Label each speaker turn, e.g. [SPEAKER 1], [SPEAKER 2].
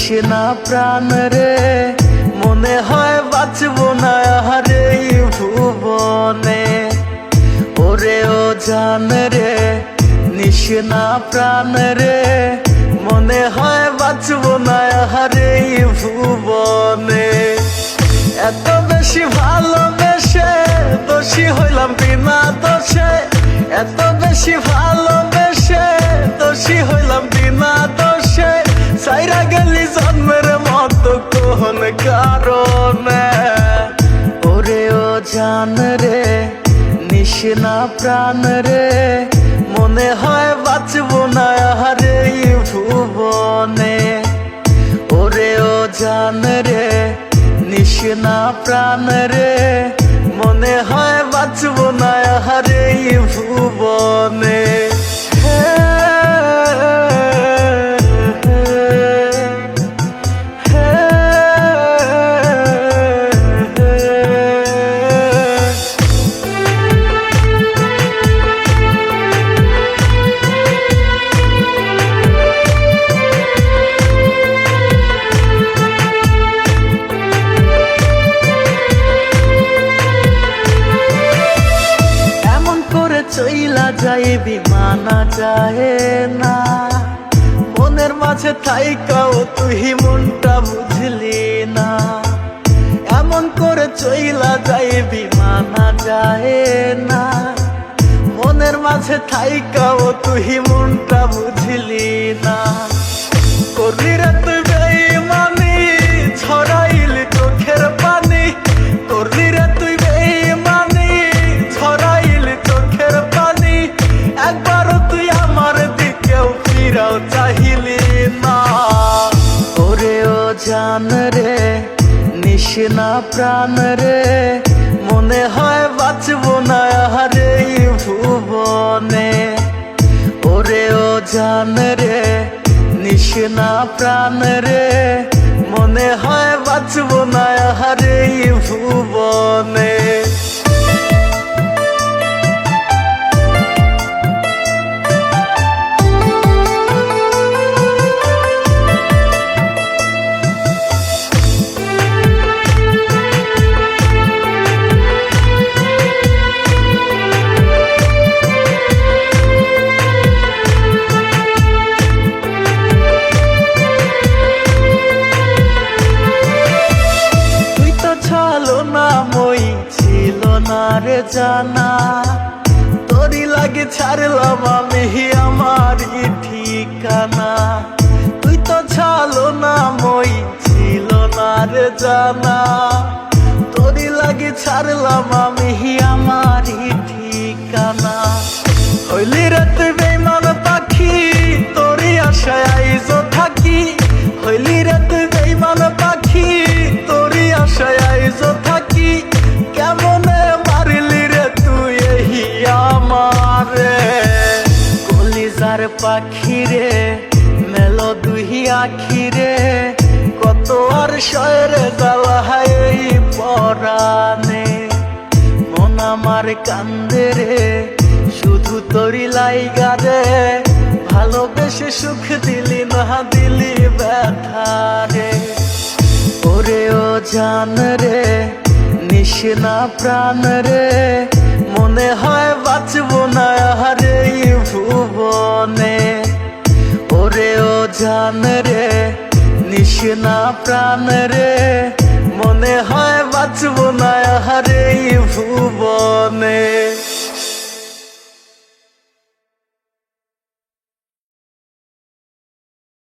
[SPEAKER 1] নিশিনা প্রাণ রে মনে হয় বাঁচবো না আহারে ভুবনে। ওরে ও জান রে নিশিনা প্রাণ রে মনে হয় বাঁচবো না আহারে ভুবনে। এত বেশি ভালোবেসে দোষী হইলাম বিনা দোষে, এত বেশি ভালোবেসে দোষী হইলাম বিনা দোষে। সাইরা গেলি জন্মের মতো কোন কারণে। ওরে ও জান রে নিশিনা প্রাণ রে মনে হয় বাঁচবো না আহারে ভুবনে। ওরে ও জান রে নিশিনা প্রাণ রে মনে হয় বাঁচবো না আহারে ভুবনে। চইলা যায় বিমানা যায় না মনের মাঝে থাইকাও তুই মনটা বুঝলি না। এমন করে চইলা যায় বিমানা যায় না মনের মাঝে থাইকাও তুই মনটা বুঝলি না। করলি রে তুই বেঈমানি ছড়াইলি চোখের পানি, করলি রে তুই বেঈমানি ছড়াইলি চোখের পানি। একবারও তুই আমার দিকেও ফিরাও চাহিলি না। ওরে ও জান রে নিশিনা প্রাণ রে মনে হয় বাঁচবো না আহারে ভুবনে। ওরে ও জান রে নিশিনা প্রাণ রে মনে হয় বাঁচবো না আহারে ভুবনে। ছিল না রে জানা তোরই লাগে ছাড়লাম আমি আমার ঠিকানা। তুই তো ছালো না মই ছিল না রে জানা তোরই লাগে ছাড়লাম আমি আমার ঠিকানা। হইলি রে তুই বেঈমান পাখি তোরই আশায় আইজো থাকি, হইলি রে তুই বেঈমান পাখি তোরই আশায় আইজো থাকি। কেমনে মারলি রে তুই এই আমারে কলিজার পাখি রে মেলো দুই আখি রে। কত আর শয়রে জ্বালায় এই পরাণে মন আমার কান্দে রে শুধু তোরি লাইগা রে। ভালোবেসে সুখ দিলি না দিলি ব্যথা রে। ওরে ও জান রে নিশিনা প্রাণ রে মনে হয় বাঁচবো না আহারে ভুবনে। ওরে ও জান রে নিশিনা প্রাণ রে মনে হয় বাঁচবো না আহারে ভুবনে।